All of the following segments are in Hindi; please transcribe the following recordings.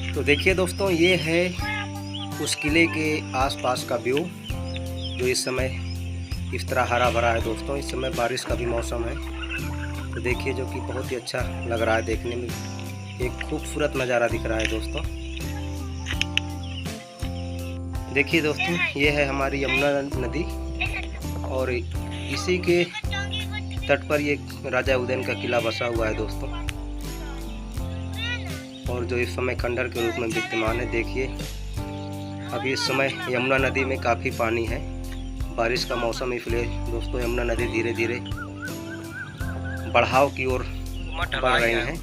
तो देखिए दोस्तों, ये है उस किले के आसपास का व्यू जो इस समय इस तरह हरा भरा है दोस्तों। इस समय बारिश का भी मौसम है, तो देखिए जो कि बहुत ही अच्छा लग रहा है देखने में। एक खूबसूरत नज़ारा दिख रहा है दोस्तों। देखिए दोस्तों, ये है हमारी यमुना नदी और इसी के तट पर ये राजा उदयन का किला बसा हुआ है दोस्तों, और जो इस समय खंडर के रूप में विद्यमान है। देखिए अभी इस समय यमुना नदी में काफ़ी पानी है, बारिश का मौसम, इसलिए दोस्तों यमुना नदी धीरे धीरे बढ़ाव की ओर बढ़ रही हैं।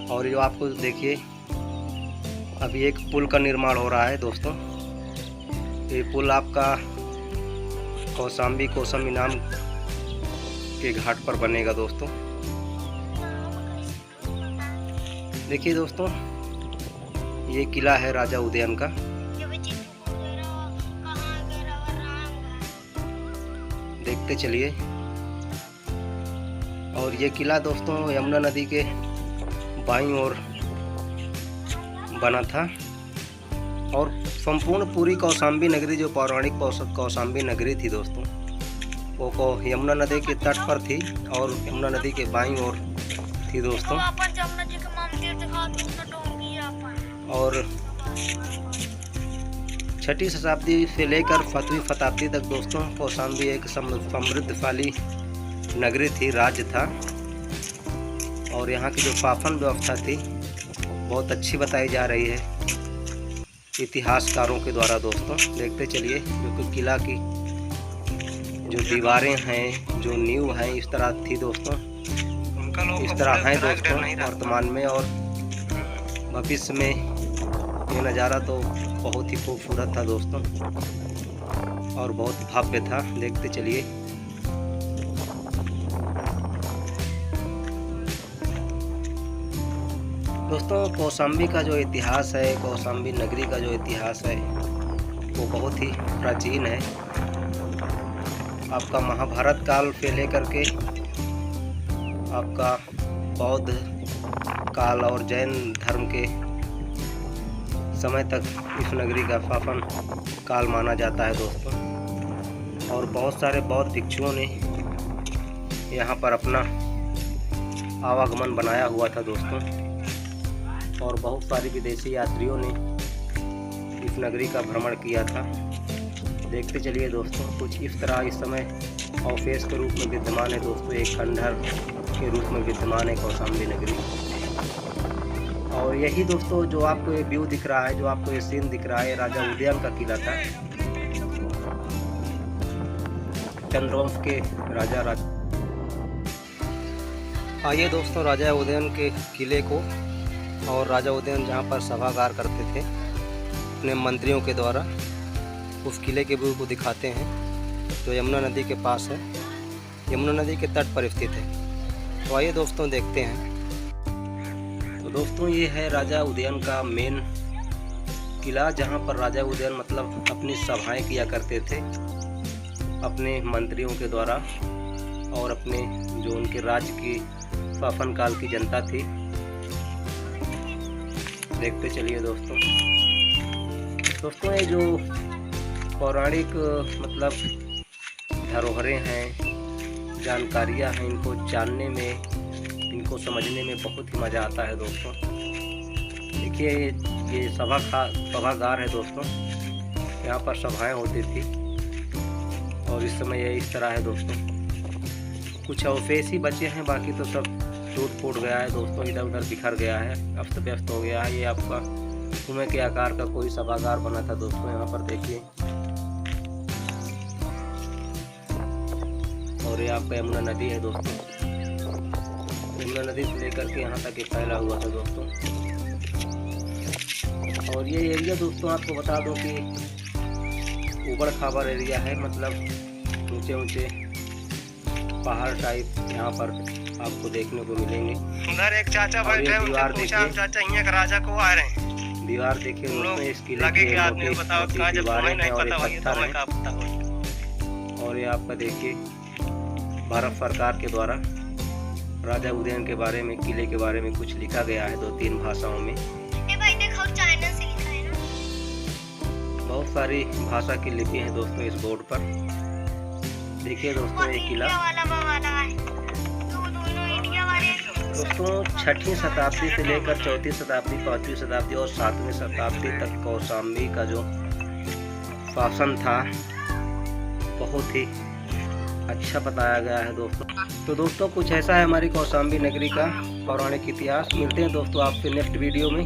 और जो आपको देखिए अभी एक पुल का निर्माण हो रहा है दोस्तों। ये पुल आपका कौशाम्बी कोसम इनाम के घाट पर बनेगा दोस्तों। देखिए दोस्तों, ये किला है राजा उदयन का। देखते चलिए। और ये किला दोस्तों यमुना नदी के बाईं ओर बना था, और संपूर्ण पूरी कौशाम्बी नगरी जो पौराणिक कौशाम्बी नगरी थी दोस्तों, वो यमुना नदी के तट पर थी और यमुना नदी के बाईं ओर थी दोस्तों। और 6वीं शताब्दी से लेकर 7वीं शताब्दी तक दोस्तों कौशाम्बी एक समृद्धशाली नगरी थी, राज्य था। और यहाँ की जो शासन व्यवस्था थी बहुत अच्छी बताई जा रही है इतिहासकारों के द्वारा दोस्तों। देखते चलिए जो कि किला की जो दीवारें हैं, जो नींव हैं, इस तरह थी दोस्तों, इस तरह हैं दोस्तों वर्तमान में। और भविष्य में ये नज़ारा तो बहुत ही खूबसूरत था दोस्तों और बहुत भव्य था। देखते चलिए। दोस्तों कौशाम्बी का जो इतिहास है, कौशाम्बी नगरी का जो इतिहास है वो बहुत ही प्राचीन है। आपका महाभारत काल से लेकर के आपका बौद्ध काल और जैन धर्म के समय तक इस नगरी का शासन काल माना जाता है दोस्तों। और बहुत सारे बौद्ध भिक्षुओं ने यहाँ पर अपना आवागमन बनाया हुआ था दोस्तों, और बहुत सारे विदेशी यात्रियों ने इस नगरी का भ्रमण किया था। देखते चलिए दोस्तों, कुछ इस तरह इस समय अवशेष के रूप में विद्यमान है दोस्तों, एक खंडहर के रूप में विद्यमान है कौशाम्बी नगरी। और यही दोस्तों जो आपको ये व्यू दिख रहा है, जो आपको ये सीन दिख रहा है, राजा उदयन का किला था, चंद्रवंश के राजा। आइए दोस्तों राजा उदयन के किले को और राजा उदयन जहाँ पर सभागार करते थे अपने मंत्रियों के द्वारा, उस किले के व्यू को दिखाते हैं जो यमुना नदी के पास है, यमुना नदी के तट पर स्थित है। तो आइए दोस्तों देखते हैं। तो दोस्तों ये है राजा उदयन का मेन किला, जहाँ पर राजा उदयन मतलब अपनी सभाएं किया करते थे अपने मंत्रियों के द्वारा और अपने जो उनके राज्य की शासनकाल की जनता थी। देखते चलिए दोस्तों। दोस्तों ये जो पौराणिक मतलब धरोहरें हैं, जानकारियाँ हैं, इनको जानने में, इनको समझने में बहुत ही मज़ा आता है दोस्तों। देखिए ये सभागार है दोस्तों, यहाँ पर सभाएं होती थी और इस समय ये इस तरह है दोस्तों। कुछ अवशेष ही बचे हैं, बाकी तो सब टूट फूट गया है दोस्तों, इधर उधर बिखर गया है, अस्त व्यस्त हो गया है। ये आपका कुएं के आकार का कोई सभागार बना था दोस्तों, यहाँ पर देखिए। और ये आपका यमुना नदी है दोस्तों, यमुना नदी से लेकर के यहाँ तक ये फैला हुआ था दोस्तों। और ये एरिया दोस्तों आपको बता दो कि ऊबड़ खाबड़ एरिया है, मतलब ऊंचे ऊंचे पहाड़ टाइप यहाँ पर आपको देखने को मिलेंगे। उधर एक चाचा बैठे हैं, दीवार देखिए, चाचा यहाँ का राजा को आ रहे हैं। दीवार देखिए दोस्तों, इस किले लगे की कि आदमी बताओ कहाँ जब तुम्हें नहीं पता होगी तो हमें क्या पता होगी। और ये आपका देखिए भारत सरकार के द्वारा राजा उदयन के बारे में, किले के बारे में कुछ लिखा गया है 2-3 भाषाओं में। बहुत सारी भाषा की लिपि है दोस्तों इस बोर्ड पर। देखिए दोस्तों ये किला दोस्तों 6वीं शताब्दी से लेकर 4वीं शताब्दी, 5वीं शताब्दी और 7वीं शताब्दी तक कौशाम्बी का जो शासन था बहुत ही अच्छा बताया गया है दोस्तों। तो दोस्तों कुछ ऐसा है हमारी कौशाम्बी नगरी का पौराणिक इतिहास। मिलते हैं दोस्तों आपसे नेक्स्ट वीडियो में।